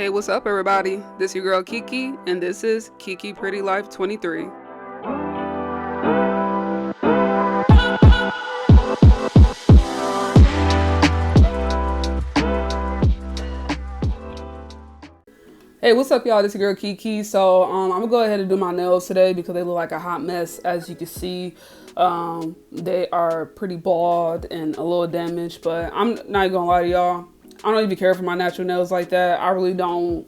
Hey, what's up, everybody? This your girl Kiki, and this is Kiki Pretty Life 23. Hey, what's up, y'all? This your girl Kiki. So I'm gonna go ahead and do my nails today because they look like a hot mess. As you can see, they are pretty bald and a little damaged, but I'm not gonna lie to y'all. I don't even care for my natural nails like that. I really don't,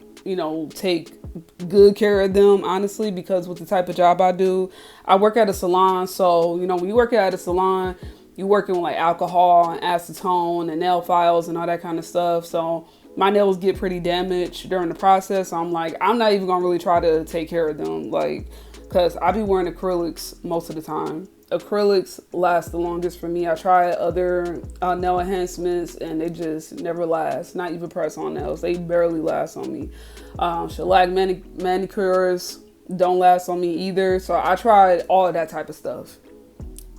take good care of them, honestly, because with the type of job I do, I work at a salon. So, when you work at a salon, you're working with like alcohol and acetone and nail files and all that kind of stuff. So my nails get pretty damaged during the process. So I'm like, I'm not even gonna really try to take care of them, like, because I be wearing acrylics most of the time. Acrylics last the longest for me. I tried other nail enhancements and they just never last. Not even press-on nails. They barely last on me. Shellac manicures don't last on me either. So I tried all of that type of stuff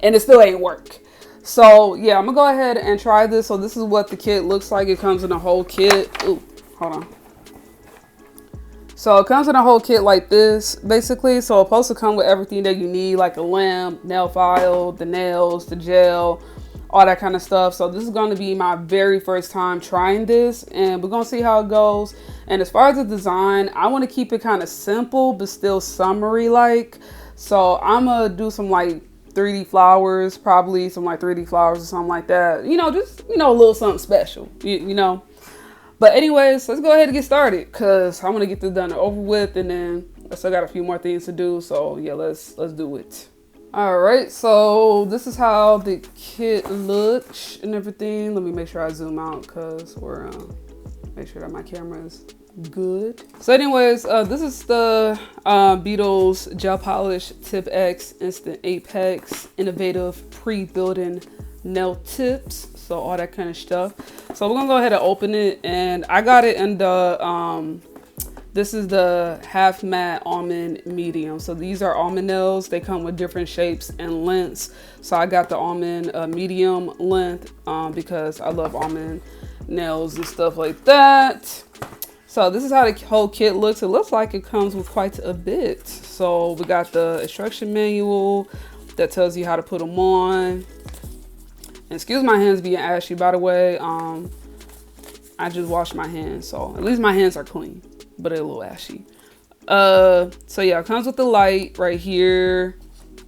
and it still ain't work. So yeah, I'm gonna go ahead and try this. So this is what the kit looks like. It comes in a whole kit. Ooh, hold on. So it comes in a whole kit like this, basically. So it's supposed to come with everything that you need, like a lamp, nail file, the nails, the gel, all that kind of stuff. So this is going to be my very first time trying this, and we're going to see how it goes. And as far as the design, I want to keep it kind of simple, but still summery like. So I'm going to do some like 3D flowers, probably some like 3D flowers or something like that. Just, a little something special, you know. But anyways, let's go ahead and get started because I want to get this done and over with, and then I still got a few more things to do. So yeah, let's do it. All right, so this is how the kit looks and everything. Let me make sure I zoom out because we're make sure that my camera is good. So anyways, this is the Beetles Gel Polish Tipex Instant Apex Innovative Pre-Building Nail Tips. So all that kind of stuff. So we're gonna go ahead and open it, and I got it in the this is the half matte almond medium. So these are almond nails. They come with different shapes and lengths. So I got the almond medium length because I love almond nails and stuff like that. So this is how the whole kit looks. It looks like it comes with quite a bit. So we got the instruction manual that tells you how to put them on. Excuse my hands being ashy, by the way. I just washed my hands, so at least my hands are clean, but they're a little ashy. So yeah, it comes with the light right here.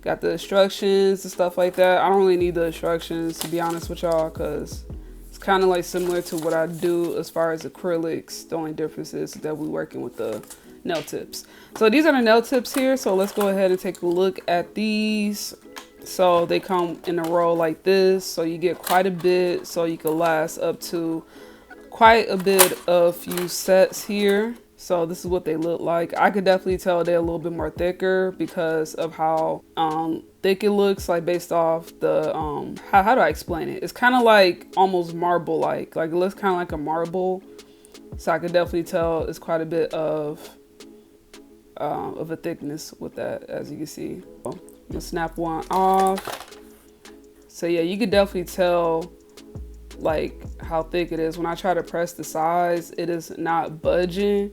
Got the instructions and stuff like that. I don't really need the instructions, to be honest with y'all, because it's kind of like similar to what I do as far as acrylics. The only difference is that we're working with the nail tips. So these are the nail tips here. So let's go ahead and take a look at these. So they come in a row like this, so you get quite a bit, so you can last up to quite a bit of few sets here. So this is what they look like. I could definitely tell they're a little bit more thicker because of how thick it looks, like based off the how do I explain it? It's kind of like almost marble like it looks kind of like a marble. So I could definitely tell it's quite a bit of a thickness with that, as you can see. I'm gonna snap one off. So yeah, you could definitely tell like how thick it is. When I try to press the sides, it is not budging.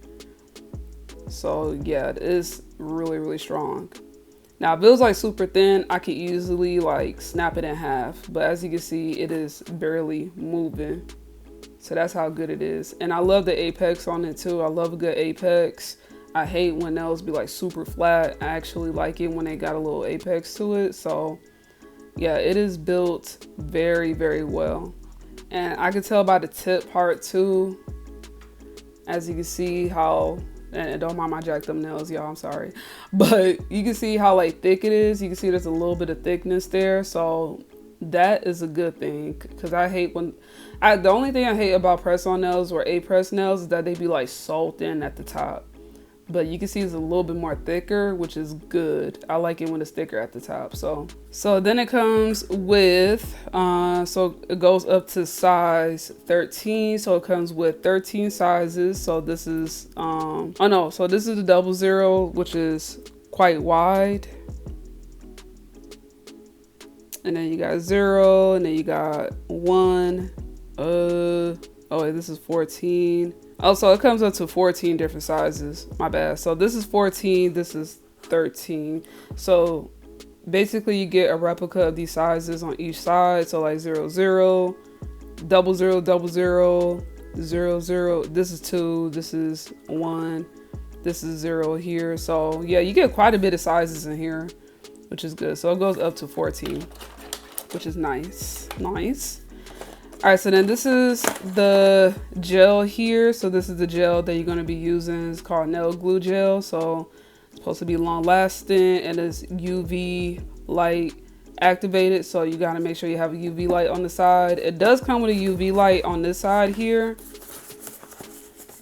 So yeah, it is really, really strong. Now if it was like super thin, I could easily like snap it in half. But as you can see, it is barely moving. So that's how good it is. And I love the apex on it too. I love a good apex. I hate when nails be like super flat. I actually like it when they got a little apex to it. So yeah, it is built very, very well. And I can tell by the tip part too, as you can see how, and don't mind my jacked up nails, y'all, I'm sorry. But you can see how like thick it is. You can see there's a little bit of thickness there. So that is a good thing, because I hate when, the only thing I hate about press-on nails or A-press nails is that they be like so thin at the top. But you can see it's a little bit more thicker, which is good. I like it when it's thicker at the top. So then it comes with, so it goes up to size 13. So it comes with 13 sizes. So this is, so this is the 00, which is quite wide. And then you got 0, and then you got 1. This is 14. Also, it comes up to 14 different sizes. My bad. So this is 14, this is 13. So basically you get a replica of these sizes on each side. So like 0, 0, double 0, double 0, 0, 0. This is 2, this is 1, this is 0 here. So yeah, you get quite a bit of sizes in here, which is good. So it goes up to 14, which is nice. Nice. All right, so then this is the gel here. So this is the gel that you're gonna be using. It's called nail glue gel. So it's supposed to be long lasting and it's UV light activated. So you gotta make sure you have a UV light on the side. It does come with a UV light on this side here.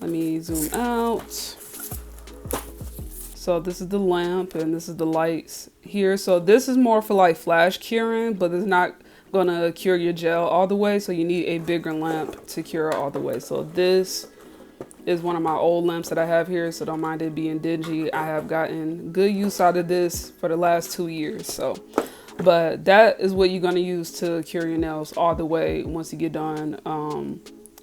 Let me zoom out. So this is the lamp and this is the lights here. So this is more for like flash curing, but it's not gonna cure your gel all the way, so you need a bigger lamp to cure all the way. So this is one of my old lamps that I have here, so don't mind it being dingy. I have gotten good use out of this for the last 2 years. So but that is what you're gonna use to cure your nails all the way once you get done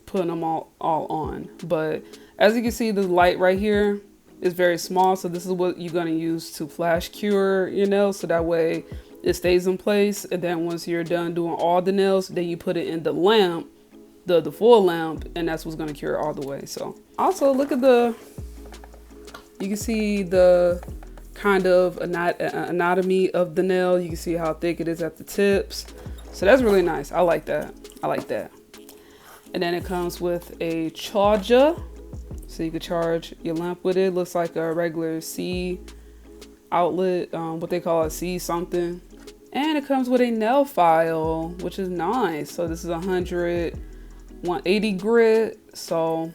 putting them all on. But as you can see, the light right here is very small, so this is what you're gonna use to flash cure your nails, so that way it stays in place. And then once you're done doing all the nails, then you put it in the lamp, the full lamp, and that's what's going to cure all the way. So also look at you can see the kind of anatomy of the nail. You can see how thick it is at the tips. So that's really nice. I like that. I like that. And then it comes with a charger, so you can charge your lamp with it. Looks like a regular C outlet, what they call a C something. And it comes with a nail file, which is nice. So this is 180 grit. So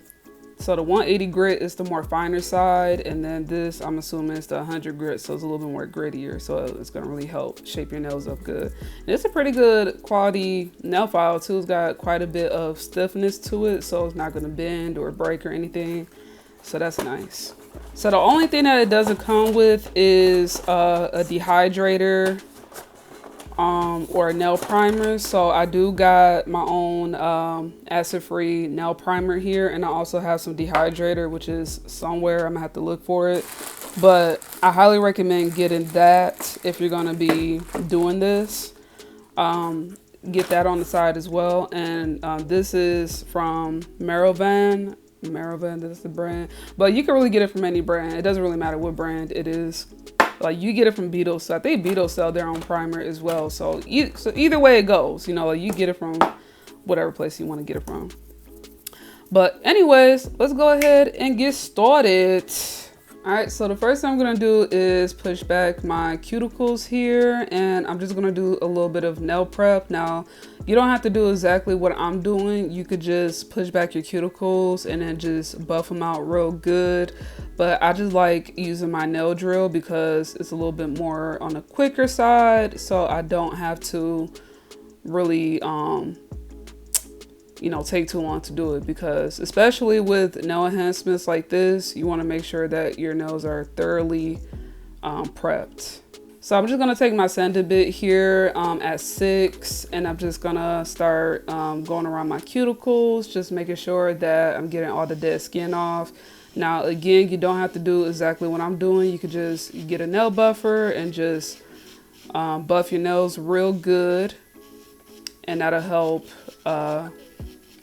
the 180 grit is the more finer side, and then this, I'm assuming, is the 100 grit, so it's a little bit more grittier. So it's gonna really help shape your nails up good. And it's a pretty good quality nail file too. It's got quite a bit of stiffness to it, so it's not gonna bend or break or anything. So that's nice. So the only thing that it doesn't come with is a dehydrator or a nail primer. So I do got my own acid-free nail primer here, and I also have some dehydrator, which is somewhere. I'm gonna have to look for it, but I highly recommend getting that if you're gonna be doing this. Get that on the side as well. And this is from Maravan, this is the brand, but you can really get it from any brand. It doesn't really matter what brand it is. Like, you get it from Beetles. So I think Beetles sell their own primer as well. So either way it goes, you know, like, you get it from whatever place you want to get it from. But anyways, let's go ahead and get started. All right, so the first thing I'm gonna do is push back my cuticles here, and I'm just gonna do a little bit of nail prep. Now, you don't have to do exactly what I'm doing. You could just push back your cuticles and then just buff them out real good. But I just like using my nail drill because it's a little bit more on the quicker side, so I don't have to really you know, take too long to do it, because especially with nail enhancements like this, you want to make sure that your nails are thoroughly prepped. So I'm just gonna take my sanding bit here at 6, and I'm just gonna start going around my cuticles, just making sure that I'm getting all the dead skin off. Now again, you don't have to do exactly what I'm doing. You could just get a nail buffer and just buff your nails real good, and that'll help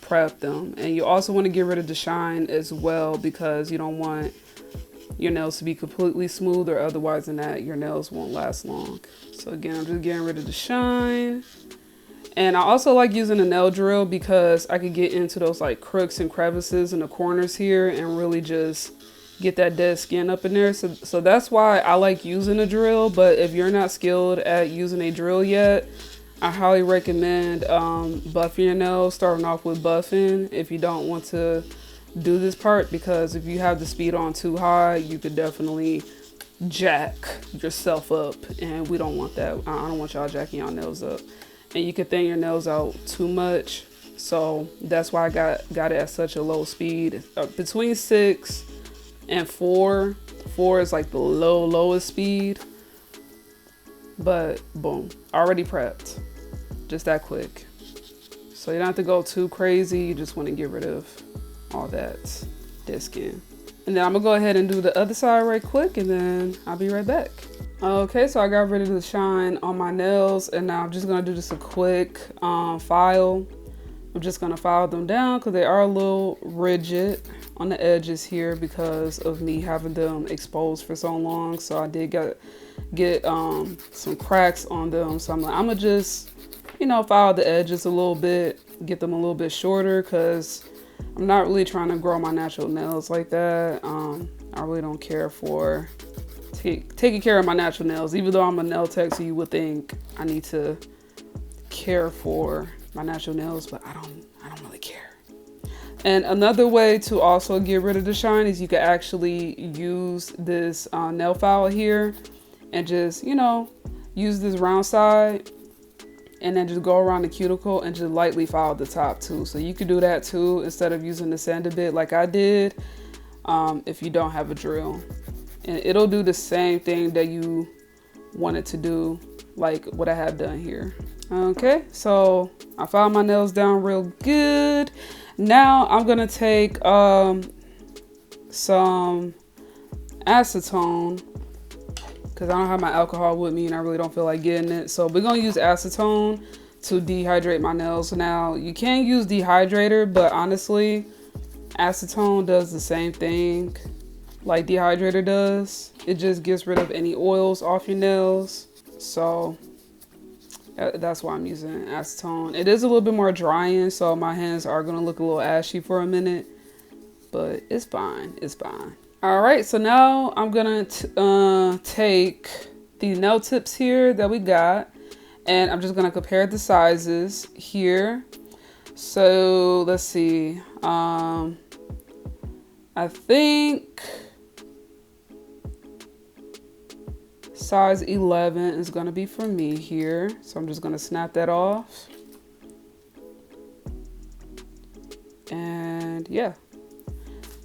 prep them. And you also want to get rid of the shine as well, because you don't want your nails to be completely smooth, or otherwise than that your nails won't last long. So again, I'm just getting rid of the shine. And I also like using a nail drill because I could get into those like crooks and crevices in the corners here and really just get that dead skin up in there. So that's why I like using a drill. But if you're not skilled at using a drill yet, I highly recommend buffing your nails, starting off with buffing if you don't want to do this part, because if you have the speed on too high, you could definitely jack yourself up, and we don't want that. I don't want y'all jacking your nails up, and you could thin your nails out too much. So that's why I got it at such a low speed, between 6 and 4. 4 is like the lowest speed. But boom, already prepped, just that quick. So you don't have to go too crazy. You just want to get rid of all that dead skin. And then I'm gonna go ahead and do the other side right quick, and then I'll be right back. Okay, so I got rid of the shine on my nails, and now I'm just gonna do just a quick file. I'm just gonna file them down because they are a little rigid on the edges here because of me having them exposed for so long. So I did get some cracks on them. So I'm gonna just, you know, file the edges a little bit, get them a little bit shorter because I'm not really trying to grow my natural nails like that. I really don't care for taking care of my natural nails, even though I'm a nail tech, so you would think I need to care for my natural nails, but I don't really care. And another way to also get rid of the shine is you can actually use this nail file here and just, you know, use this round side and then just go around the cuticle and just lightly file the top too. So you could do that too instead of using the sander bit like I did if you don't have a drill. And it'll do the same thing that you want it to do, like what I have done here. Okay, so I filed my nails down real good. Now I'm gonna take some acetone because I don't have my alcohol with me and I really don't feel like getting it. So we're gonna use acetone to dehydrate my nails. Now you can use dehydrator, but honestly, acetone does the same thing like dehydrator does. It just gets rid of any oils off your nails. So that's why I'm using acetone. It is a little bit more drying, so my hands are gonna look a little ashy for a minute, but it's fine, it's fine. All right, so now I'm gonna take these nail tips here that we got, and I'm just gonna compare the sizes here. So let's see, I think size 11 is gonna be for me here. So I'm just gonna snap that off. And yeah.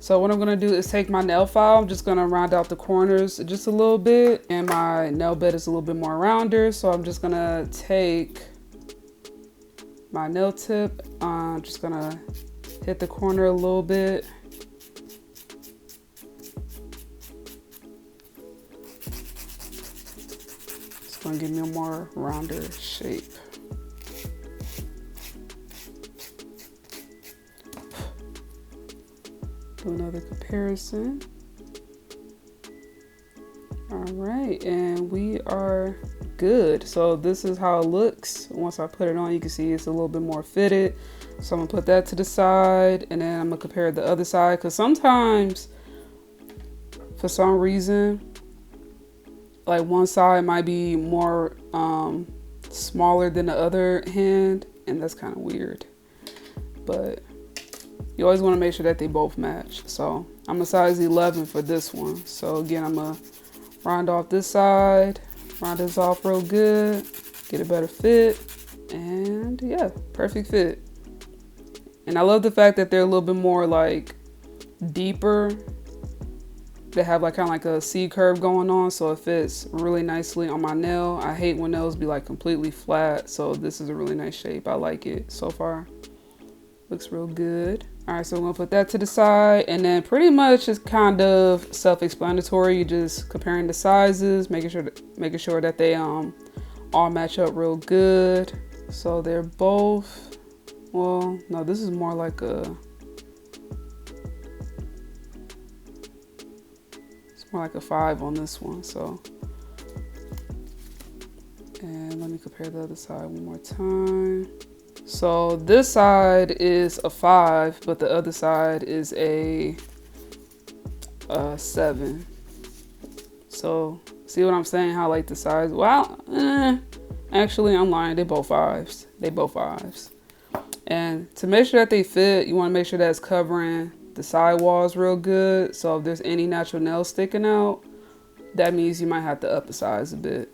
So what I'm gonna do is take my nail file. I'm just gonna round out the corners just a little bit. And my nail bed is a little bit more rounder. So I'm just gonna take my nail tip. I'm just gonna hit the corner a little bit. Gonna give me a more rounder shape. Do another comparison. All right, and we are good. So this is how it looks. Once I put it on, you can see it's a little bit more fitted. So I'm gonna put that to the side, and then I'm gonna compare the other side, because sometimes for some reason, like one side might be more smaller than the other hand, and that's kind of weird. But you always want to make sure that they both match. So I'm a size 11 for this one. So again, I'm gonna round off this side, round this off real good, get a better fit, and yeah, perfect fit. And I love the fact that they're a little bit more like deeper. They have like kind of like a C curve going on, so it fits really nicely on my nail. I hate when nails be like completely flat, so this is a really nice shape. I like it so far. Looks real good. All right, so we're gonna put that to the side, and then pretty much it's kind of self-explanatory. You're just comparing the sizes, making sure that they all match up real good. So they're both, well, no, this is more like a, like a 5 on this one. So, and let me compare the other side one more time. So this side is a 5, but the other side is a 7. So see what I'm saying? How like the size, well, actually I'm lying, they both 5s. They both 5s. And to make sure that they fit, you want to make sure that it's covering the side walls real good. So if there's any natural nails sticking out, that means you might have to up the size a bit.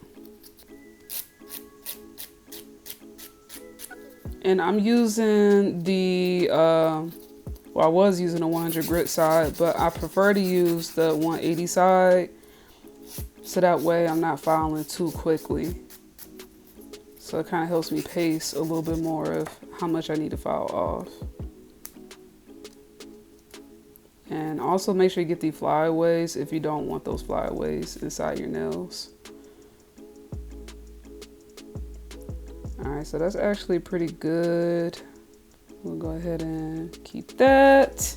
And I'm using the well, I was using the 100 grit side, but I prefer to use the 180 side, so that way I'm not filing too quickly. So it kind of helps me pace a little bit more of how much I need to file off. And also make sure you get the flyaways if you don't want those flyaways inside your nails. All right, so that's actually pretty good. We'll go ahead and keep that.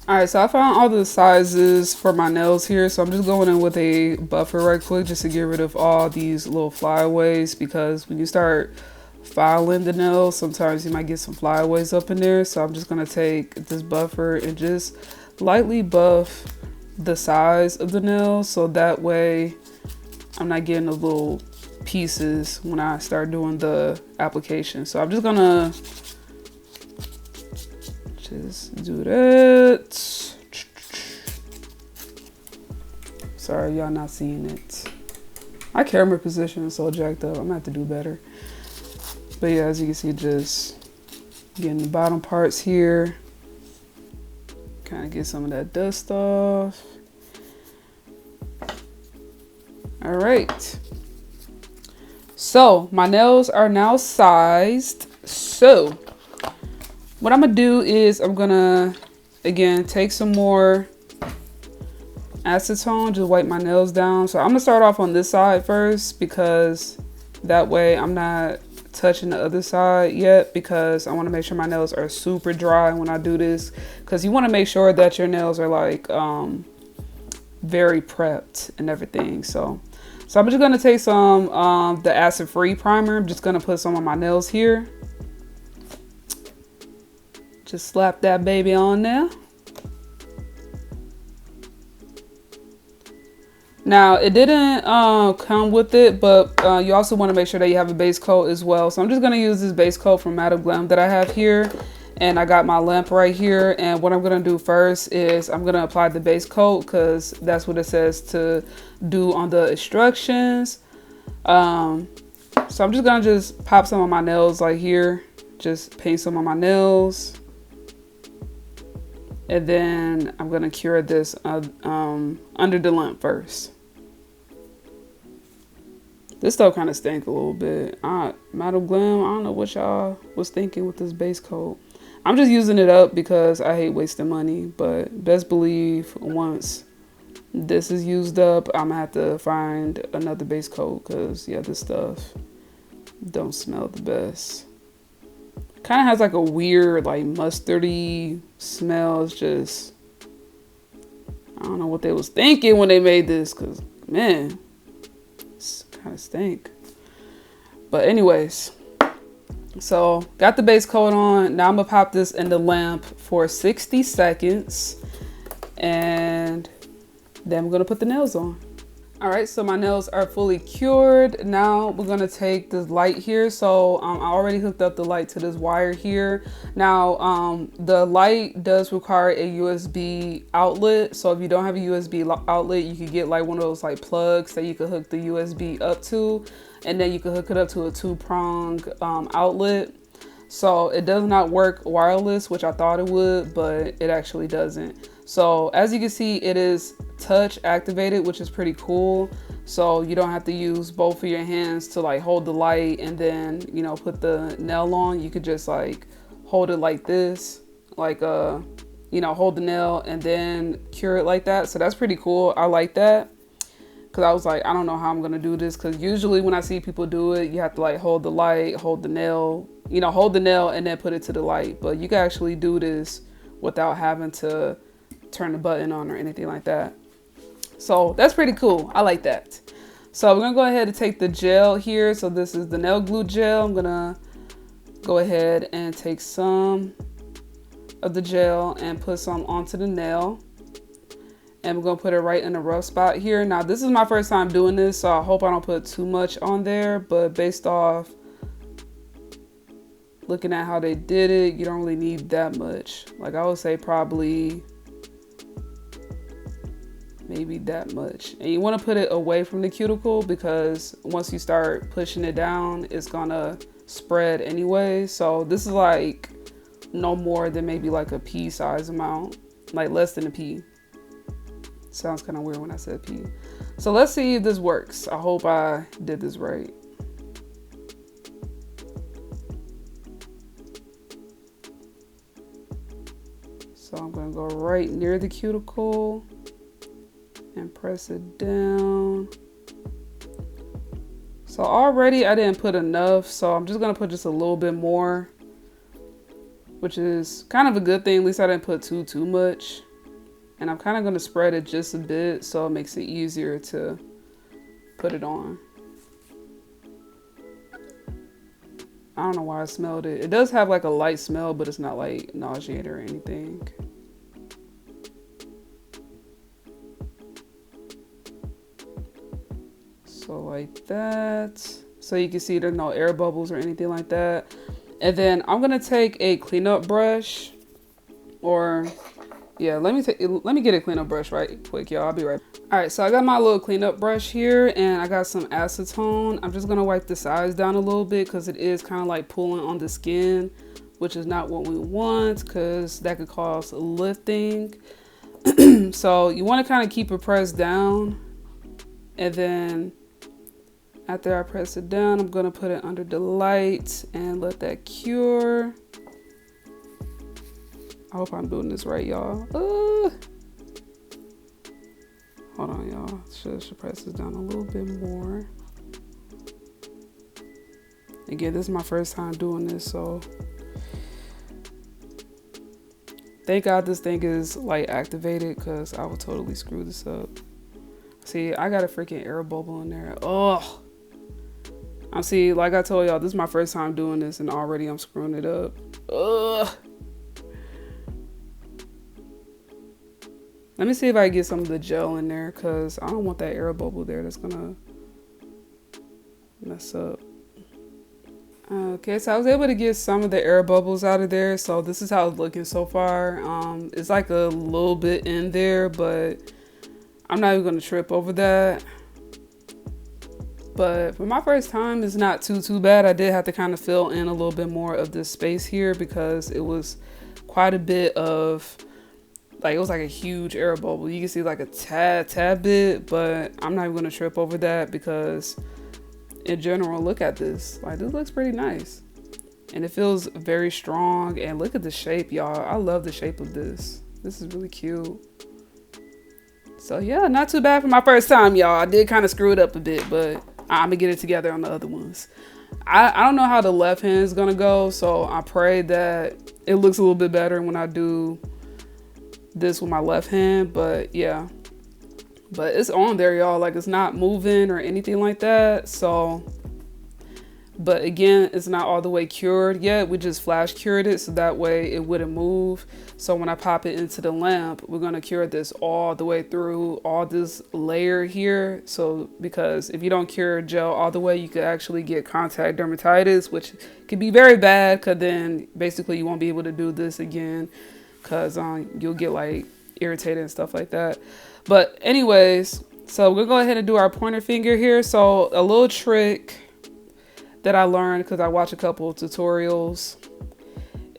All right, so I found all the sizes for my nails here. So I'm just going in with a buffer right quick just to get rid of all these little flyaways, because when you start filing the nails, sometimes you might get some flyaways up in there. So I'm just gonna take this buffer and just lightly buff the size of the nails, so that way I'm not getting the little pieces when I start doing the application. So I'm just gonna just do that. Sorry, y'all not seeing it. My camera position is so jacked up. I'm gonna have to do better. But yeah, as you can see, just getting the bottom parts here. Kind of get some of that dust off. All right. So my nails are now sized. So what I'm gonna do is I'm gonna, again, take some more acetone, just wipe my nails down. So I'm gonna start off on this side first, because that way I'm not touching the other side yet, because I want to make sure my nails are super dry when I do this, because you want to make sure that your nails are like very prepped and everything. So I'm just gonna take some the acid-free primer. I'm just gonna put some on my nails here. Just slap that baby on there. Now it didn't come with it, but you also want to make sure that you have a base coat as well. So I'm just gonna use this base coat from MIDORIMEDIA that I have here, and I got my lamp right here. And what I'm gonna do first is I'm gonna apply the base coat, because that's what it says to do on the instructions. So I'm just gonna pop some on my nails like here, just paint some on my nails. And then I'm gonna cure this under the lamp first. This stuff kind of stank a little bit. MIDORIMEDIA, I don't know what y'all was thinking with this base coat. I'm just using it up because I hate wasting money, but best believe once this is used up, I'm gonna have to find another base coat, because yeah, this stuff don't smell the best. Kind of has like a weird like mustardy smell. It's just, I don't know what they was thinking when they made this, because man, it's kind of stink. But anyways, so got the base coat on. Now I'm gonna pop this in the lamp for 60 seconds, and then we're gonna put the nails on. All right, so my nails are fully cured. Now we're gonna take this light here. So I already hooked up the light to this wire here. Now the light does require a USB outlet. So if you don't have a USB outlet, you could get like one of those like plugs that you could hook the USB up to, and then you could hook it up to a 2-prong outlet. So it does not work wireless, which I thought it would, but it actually doesn't. So as you can see, it is touch activated, which is pretty cool. So you don't have to use both of your hands to like hold the light and then, you know, put the nail on. You could just like hold it like this, like you know, hold the nail and then cure it like that. So that's pretty cool. I like that, because I was like, I don't know how I'm gonna do this, because usually when I see people do it, you have to like hold the light, hold the nail, you know, hold the nail and then put it to the light. But you can actually do this without having to turn the button on or anything like that. So that's pretty cool. I like that. So we're gonna go ahead and take the gel here. So this is the nail glue gel. I'm gonna go ahead and take some of the gel and put some onto the nail. And we're gonna put it right in the rough spot here. Now this is my first time doing this, so I hope I don't put too much on there, but based off looking at how they did it, you don't really need that much. Like I would say probably maybe that much. And you want to put it away from the cuticle, because once you start pushing it down, it's gonna spread anyway. So this is like no more than maybe like a pea size amount, like less than a pea. Sounds kind of weird when I said pea. So let's see if this works. I hope I did this right. So I'm gonna go right near the cuticle and press it down. So already I didn't put enough, so I'm just gonna put just a little bit more, which is kind of a good thing. At least I didn't put too much. And I'm kind of gonna spread it just a bit so it makes it easier to put it on. I don't know why I smelled it. It does have like a light smell, but it's not like nauseating or anything. So like that. So you can see there's no air bubbles or anything like that. And then I'm gonna take a cleanup brush, or yeah, let me get a cleanup brush right quick, y'all. I'll be right back. All right, so I got my little cleanup brush here, and I got some acetone. I'm just gonna wipe the sides down a little bit because it is kind of like pulling on the skin, which is not what we want because that could cause lifting. So you want to kind of keep it pressed down, and then after I press it down, I'm gonna put it under the light and let that cure. I hope I'm doing this right, y'all. Hold on, y'all. Should press this down a little bit more. Again, this is my first time doing this, so thank God this thing is like activated because I would totally screw this up. See, I got a freaking air bubble in there. Oh, I see. Like I told y'all, this is my first time doing this, and already I'm screwing it up. Ugh. Let me see if I can get some of the gel in there because I don't want that air bubble there. That's gonna mess up. Okay, so I was able to get some of the air bubbles out of there. So this is how it's looking so far. It's like a little bit in there, but I'm not even gonna trip over that. But for my first time, it's not too bad. I did have to kind of fill in a little bit more of this space here because it was quite a bit of, like, it was like a huge air bubble. You can see like a tad bit, but I'm not even gonna trip over that because in general, look at this. Like, this looks pretty nice. And it feels very strong. And look at the shape, y'all. I love the shape of this. This is really cute. So yeah, not too bad for my first time, y'all. I did kind of screw it up a bit, but I'm gonna get it together on the other ones. I don't know how the left hand is gonna go, so I pray that it looks a little bit better when I do this with my left hand. But yeah, but it's on there, y'all. Like, it's not moving or anything like that. So, but again, it's not all the way cured yet. We just flash cured it so that way it wouldn't move. So when I pop it into the lamp, we're gonna cure this all the way through, all this layer here. So because if you don't cure gel all the way, you could actually get contact dermatitis, which could be very bad, because then basically you won't be able to do this again because you'll get like irritated and stuff like that. But anyways, so we're gonna go ahead and do our pointer finger here. So a little trick that I learned because I watched a couple of tutorials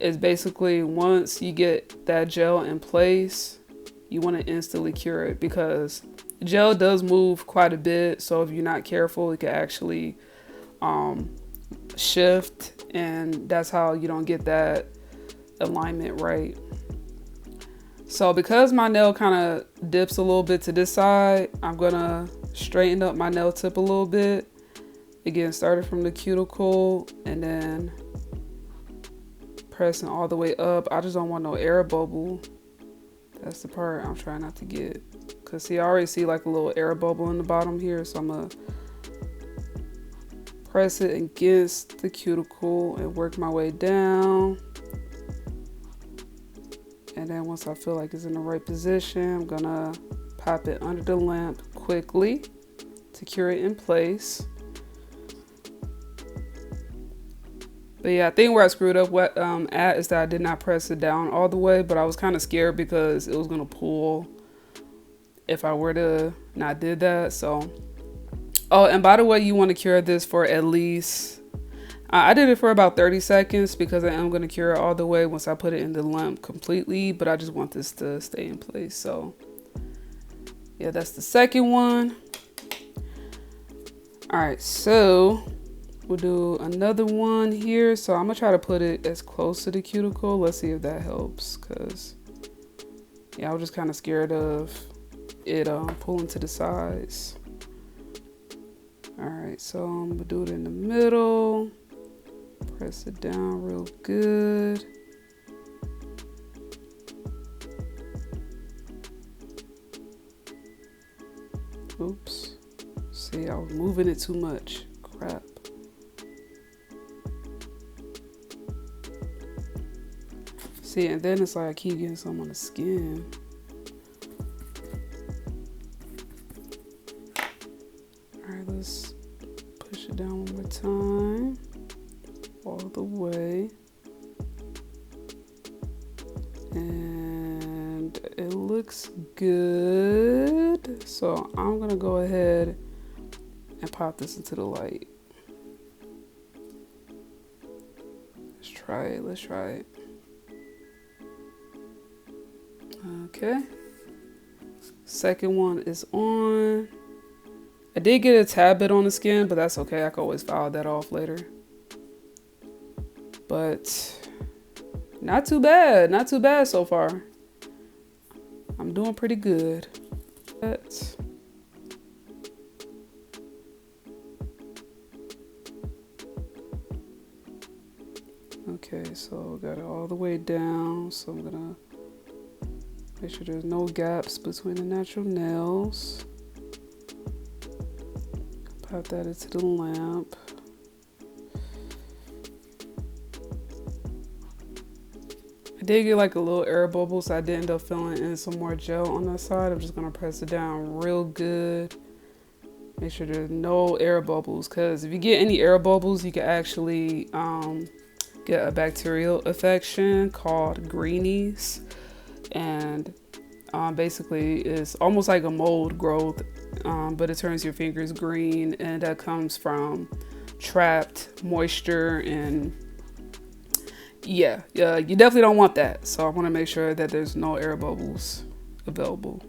is basically once you get that gel in place, you want to instantly cure it because gel does move quite a bit. So if you're not careful, it can actually shift, and that's how you don't get that alignment right. So because my nail kind of dips a little bit to this side, I'm gonna straighten up my nail tip a little bit. Again, started from the cuticle and then pressing all the way up. I just don't want no air bubble. That's the part I'm trying not to get. Cause see, I already see like a little air bubble in the bottom here. So I'm gonna press it against the cuticle and work my way down. And then once I feel like it's in the right position, I'm gonna pop it under the lamp quickly to cure it in place. But yeah, I think where I screwed up at is that I did not press it down all the way, but I was kind of scared because it was gonna pull if I were to not did that. So, oh, and by the way, you want to cure this for at least, I did it for about 30 seconds because I am gonna cure it all the way once I put it in the lamp completely, but I just want this to stay in place. So yeah, that's the second one. All right, so we'll do another one here. So I'm gonna try to put it as close to the cuticle. Let's see if that helps, because Yeah, I was just kind of scared of it pulling to the sides. All right, so I'm gonna do it in the middle. Press it down real good. Oops. See, I was moving it too much. Crap. See, and then it's like I keep getting some on the skin. All right, let's push it down one more time. All the way. And it looks good. So I'm gonna go ahead and pop this into the light. Let's try it, let's try it. Okay. Second one is on. I did get a tad bit on the skin, but that's okay. I can always file that off later. But not too bad. Not too bad so far. I'm doing pretty good. Okay, so got it all the way down. So I'm gonna make sure there's no gaps between the natural nails. Pop that into the lamp. I did get like a little air bubble, so I did end up filling in some more gel on that side. I'm just gonna press it down real good. Make sure there's no air bubbles, because if you get any air bubbles, you can actually get a bacterial infection called greenies. And basically it's almost like a mold growth, but it turns your fingers green, and that comes from trapped moisture. And yeah, you definitely don't want that. So I want to make sure that there's no air bubbles available.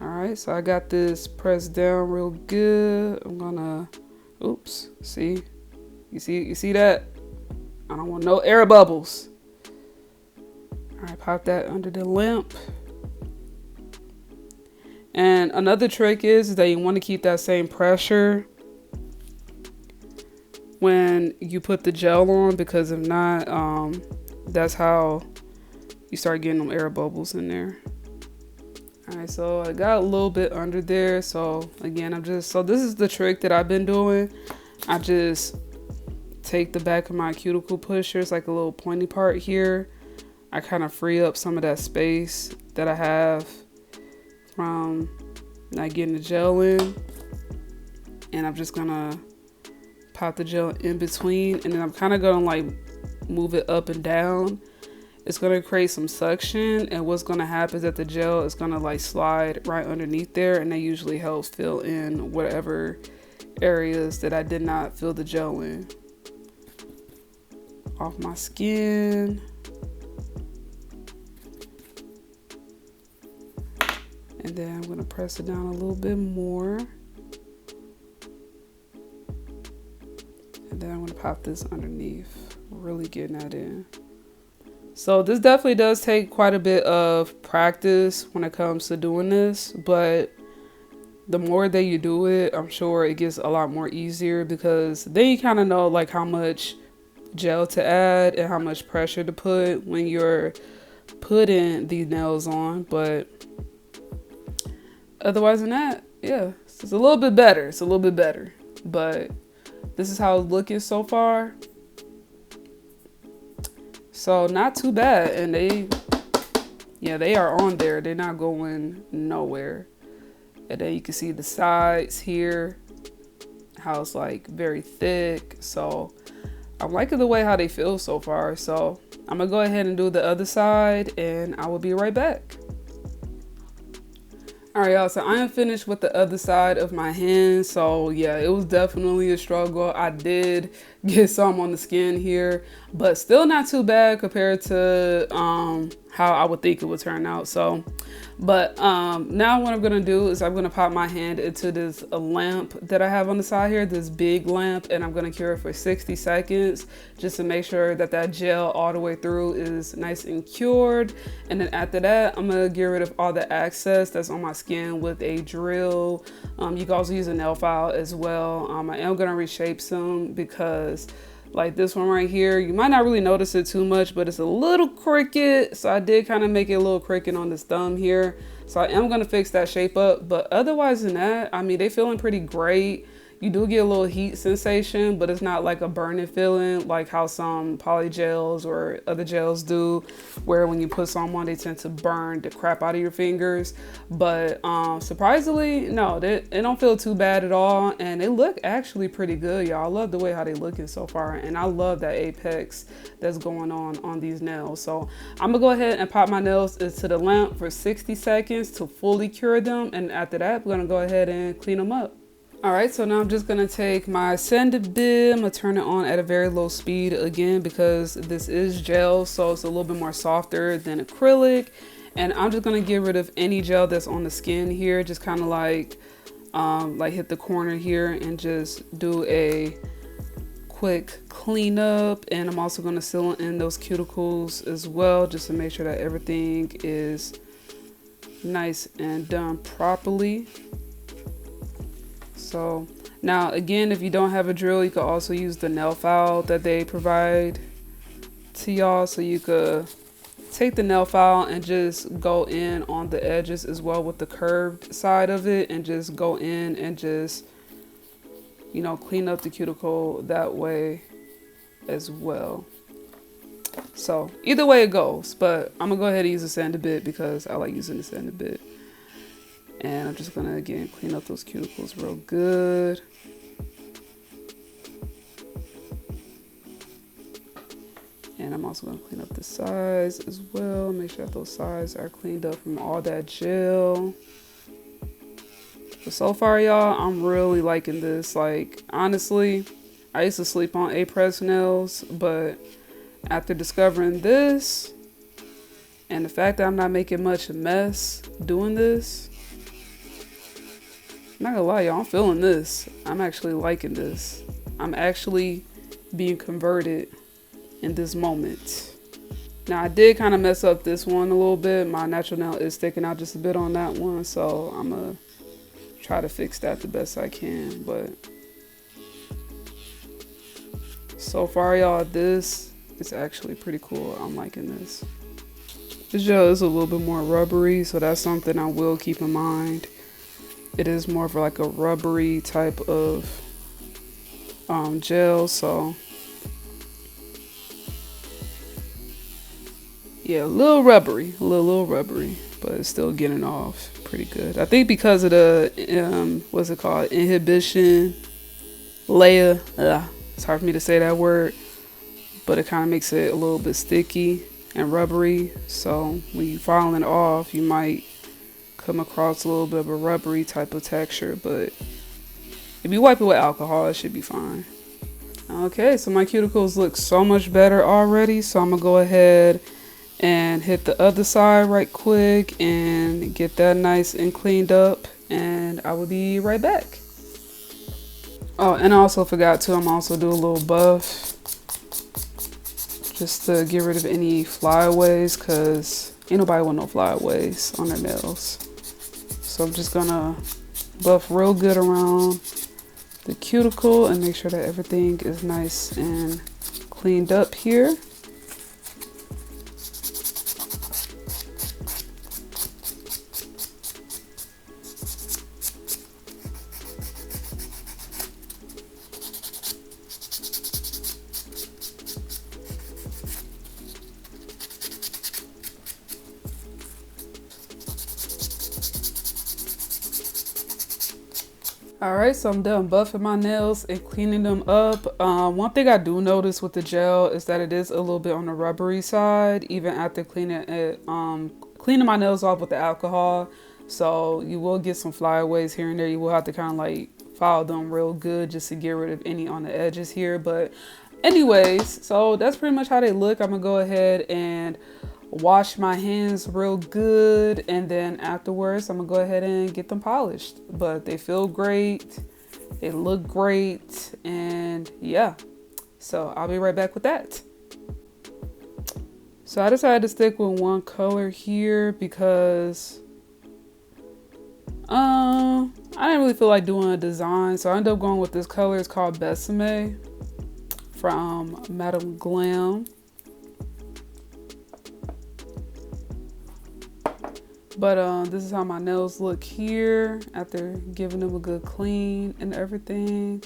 All right, so I got this pressed down real good. I'm gonna, oops, see, you see that? I don't want no air bubbles. All right, pop that under the lamp. And another trick is that you want to keep that same pressure when you put the gel on, because if not, that's how you start getting them air bubbles in there. All right, so I got a little bit under there. So again, so this is the trick that I've been doing. I just take the back of my cuticle pusher. It's like a little pointy part here. I kind of free up some of that space that I have from not getting the gel in. And I'm just gonna pop the gel in between, and then I'm kind of gonna like move it up and down. It's gonna create some suction, and what's gonna happen is that the gel is gonna like slide right underneath there, and that usually helps fill in whatever areas that I did not fill the gel in. Off my skin. And then I'm gonna press it down a little bit more. And then I'm gonna pop this underneath, really getting that in. So this definitely does take quite a bit of practice when it comes to doing this, but the more that you do it, I'm sure it gets a lot more easier, because then you kind of know like how much gel to add and how much pressure to put when you're putting these nails on. But otherwise than that, yeah, it's a little bit better. It's a little bit better, but this is how it's looking so far. So not too bad. And they are on there. They're not going nowhere. And then you can see the sides here, how it's like very thick. So I'm liking the way how they feel so far. So I'm gonna go ahead and do the other side, and I will be right back. All right, y'all, so I am finished with the other side of my hand. So yeah, it was definitely a struggle. I did get some on the skin here, but still not too bad compared to how I would think it would turn out. So, but now what I'm gonna do is I'm gonna pop my hand into this lamp that I have on the side here, this big lamp, and I'm gonna cure it for 60 seconds just to make sure that that gel all the way through is nice and cured. And then after that, I'm gonna get rid of all the excess that's on my skin with a drill. You can also use a nail file as well. I am gonna reshape some because like this one right here, you might not really notice it too much, but it's a little crooked. So I did kind of make it a little crooked on this thumb here. So I am going to fix that shape up. But otherwise than that, I mean, they feeling pretty great. You do get a little heat sensation, but it's not like a burning feeling like how some poly gels or other gels do, where when you put some on, they tend to burn the crap out of your fingers. But surprisingly, no, they don't feel too bad at all. And they look actually pretty good, y'all. I love the way how they looking so far. And I love that apex that's going on these nails. So I'm gonna go ahead and pop my nails into the lamp for 60 seconds to fully cure them. And after that, we're gonna go ahead and clean them up. All right, so now I'm just gonna take my sanding bit. I'm gonna turn it on at a very low speed again because this is gel, so it's a little bit more softer than acrylic. And I'm just gonna get rid of any gel that's on the skin here, just kind of like hit the corner here and just do a quick cleanup. And I'm also gonna seal in those cuticles as well, just to make sure that everything is nice and done properly. So now again, if you don't have a drill, you could also use the nail file that they provide to y'all. So you could take the nail file and just go in on the edges as well with the curved side of it, and just go in and just, you know, clean up the cuticle that way as well. So either way it goes, but I'm gonna go ahead and use a sanding bit because I like using the sanding bit. And I'm just gonna, again, clean up those cuticles real good. And I'm also gonna clean up the sides as well. Make sure that those sides are cleaned up from all that gel. But so far, y'all, I'm really liking this. Like, honestly, I used to sleep on A-press nails, but after discovering this, and the fact that I'm not making much of a mess doing this, I'm not gonna lie, y'all, I'm feeling this. I'm actually liking this. I'm actually being converted in this moment. Now, I did kind of mess up this one a little bit. My natural nail is sticking out just a bit on that one, so I'm gonna try to fix that the best I can. But so far, y'all, this is actually pretty cool. I'm liking this. This gel is a little bit more rubbery, so that's something I will keep in mind. It is more of like a rubbery type of gel, so yeah, a little rubbery, but it's still getting off pretty good. I think because of the what's it called, inhibition layer. It's hard for me to say that word, but it kind of makes it a little bit sticky and rubbery. So when you filing it off, you might come across a little bit of a rubbery type of texture, but if you wipe it with alcohol, it should be fine. Okay, so my cuticles look so much better already, so I'm gonna go ahead and hit the other side right quick and get that nice and cleaned up, and I will be right back. Oh, and I also forgot to, I'm also do a little buff just to get rid of any flyaways, because ain't nobody want no flyaways on their nails. So I'm just gonna buff real good around the cuticle and make sure that everything is nice and cleaned up here. All right, so I'm done buffing my nails and cleaning them up. One thing I do notice with the gel is that it is a little bit on the rubbery side, even after cleaning my nails off with the alcohol. So you will get some flyaways here and there. You will have to kind of like file them real good just to get rid of any on the edges here. But anyways, so that's pretty much how they look. I'm gonna go ahead and wash my hands real good, and then afterwards I'm gonna go ahead and get them polished. But they feel great, they look great, and yeah, so I'll be right back with that. So I decided to stick with one color here because I didn't really feel like doing a design, so I ended up going with this color. It's called Besame from Madame Glam. But this is how my nails look here after giving them a good clean and everything.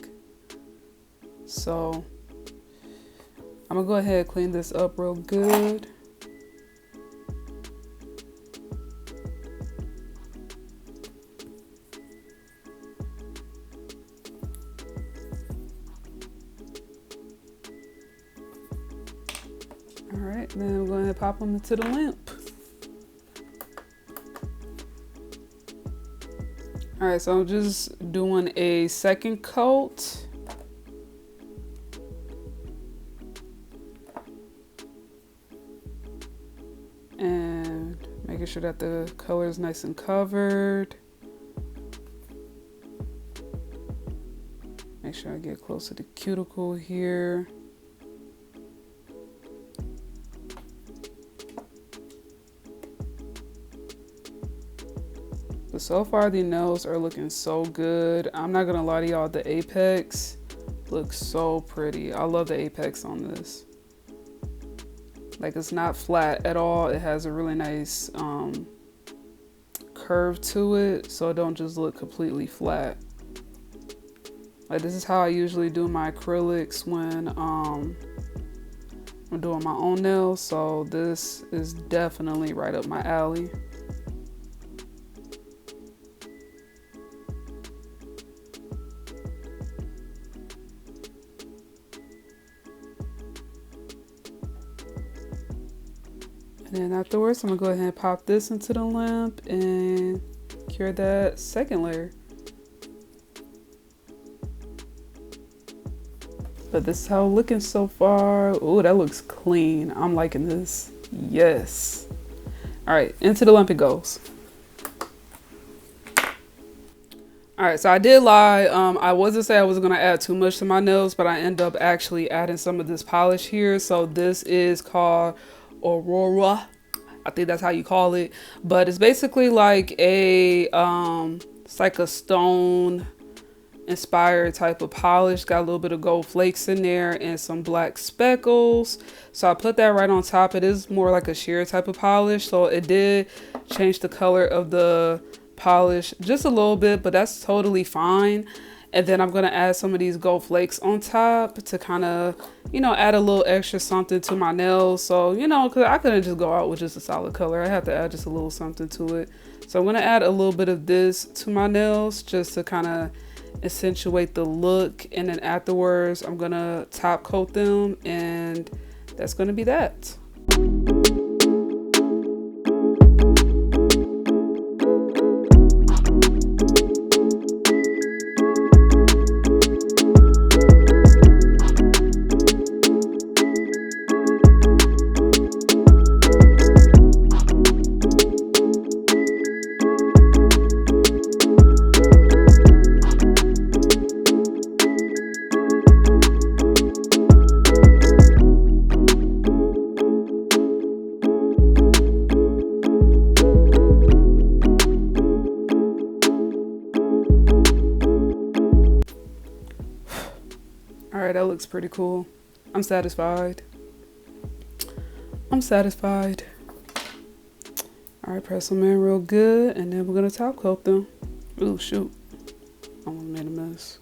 So I'm gonna go ahead and clean this up real good. All right, then I'm going to pop them into the lamp. All right, so I'm just doing a second coat. And making sure that the color is nice and covered. Make sure I get close to the cuticle here. But so far the nails are looking so good. I'm not gonna lie to y'all, the apex looks so pretty. I love the apex on this. Like, it's not flat at all. It has a really nice curve to it, so it don't just look completely flat. Like, this is how I usually do my acrylics when I'm doing my own nails, so this is definitely right up my alley. And then afterwards, I'm gonna go ahead and pop this into the lamp and cure that second layer. But this is how it's looking so far. Oh, that looks clean. I'm liking this. Yes. All right, into the lamp it goes. All right, so I did lie. I wasn't saying I was gonna add too much to my nails, but I end up actually adding some of this polish here. So this is called Aurora. I think that's how you call it. But it's basically like a it's like a stone inspired type of polish. Got a little bit of gold flakes in there and some black speckles. So I put that right on top. It is more like a sheer type of polish. So it did change the color of the polish just a little bit, but that's totally fine. And then I'm gonna add some of these gold flakes on top to kind of, you know, add a little extra something to my nails. So, you know, cause I couldn't just go out with just a solid color. I have to add just a little something to it. So I'm gonna add a little bit of this to my nails just to kind of accentuate the look. And then afterwards, I'm gonna top coat them, and that's gonna be that. All right, that looks pretty cool. I'm satisfied. I'm satisfied. All right, press them in real good, and then we're gonna top coat them. Ooh, shoot. I almost made a mess.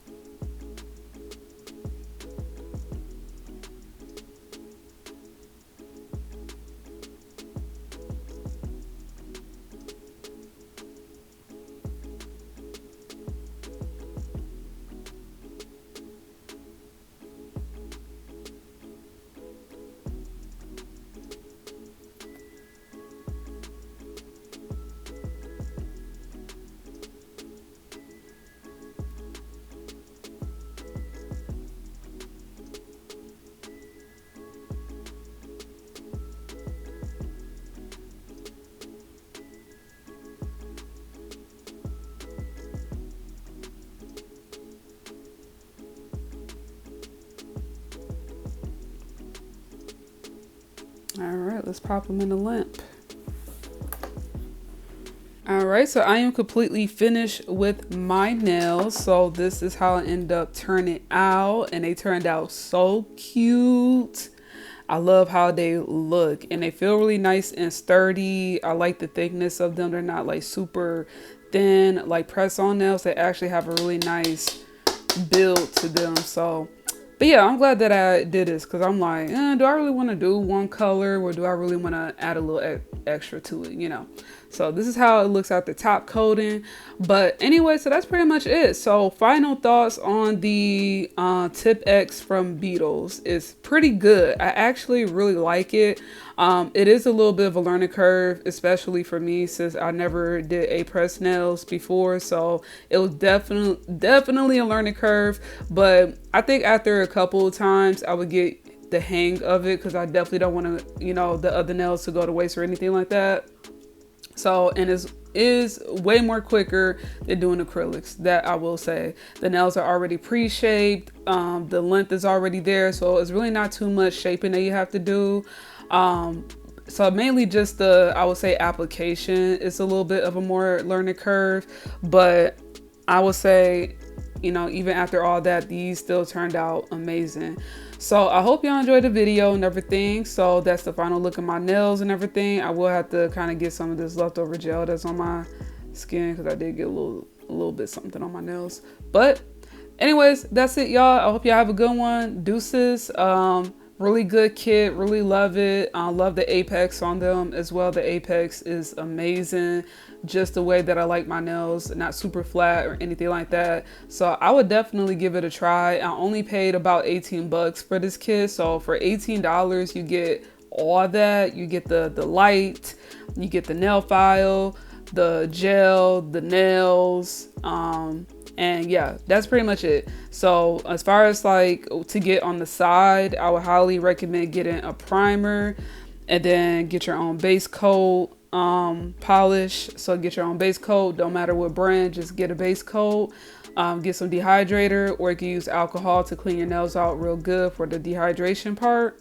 let's pop them in the lamp. All right, so I am completely finished with my nails. So this is how I end up turning out, and they turned out so cute. I love how they look, and they feel really nice and sturdy. I like the thickness of them. They're not like super thin like press on nails. They actually have a really nice build to them. So but yeah, I'm glad that I did this, because I'm like, do I really want to do one color, or do I really want to add a little extra to it, you know? So this is how it looks at the top coating. But anyway, so that's pretty much it. So final thoughts on the Tipex from Beetles. It's pretty good. I actually really like it. It is a little bit of a learning curve, especially for me, since I never did A-press nails before. So it was definitely a learning curve. But I think after a couple of times, I would get the hang of it, because I definitely don't want to, you know, the other nails to go to waste or anything like that. So, and it is way more quicker than doing acrylics, that I will say. The nails are already pre-shaped. The length is already there. So it's really not too much shaping that you have to do. So mainly just the, I would say, application is a little bit of a more learning curve, but I would say, you know, even after all that, these still turned out amazing. So I hope y'all enjoyed the video and everything. So that's the final look of my nails and everything. I will have to kind of get some of this leftover gel that's on my skin, because I did get a little bit something on my nails. But anyways, that's it, y'all. I hope y'all have a good one. Deuces. Really good kit, really love it. I love the apex on them as well. The apex is amazing, just the way that I like my nails, not super flat or anything like that. So I would definitely give it a try. I only paid about 18 bucks for this kit. So for $18, you get all that. You get the light, you get the nail file, the gel, the nails, and yeah, that's pretty much it. So as far as like to get on the side, I would highly recommend getting a primer, and then get your own base coat polish. So get your own base coat, don't matter what brand, just get a base coat. Get some dehydrator, or you can use alcohol to clean your nails out real good for the dehydration part.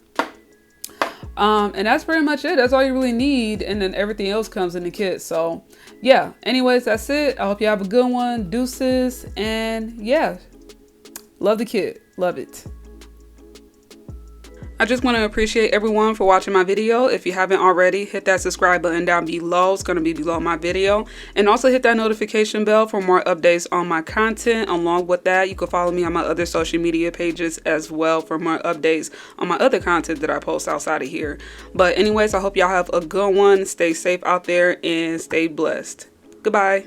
And that's pretty much it. That's all you really need, and then everything else comes in the kit. So yeah, anyways, that's it. I hope you have a good one. Deuces. And yeah, love the kit, love it. I just want to appreciate everyone for watching my video. If you haven't already, hit that subscribe button down below. It's going to be below my video. And also hit that notification bell for more updates on my content. Along with that, you can follow me on my other social media pages as well for more updates on my other content that I post outside of here. But anyways, I hope y'all have a good one. Stay safe out there and stay blessed. Goodbye.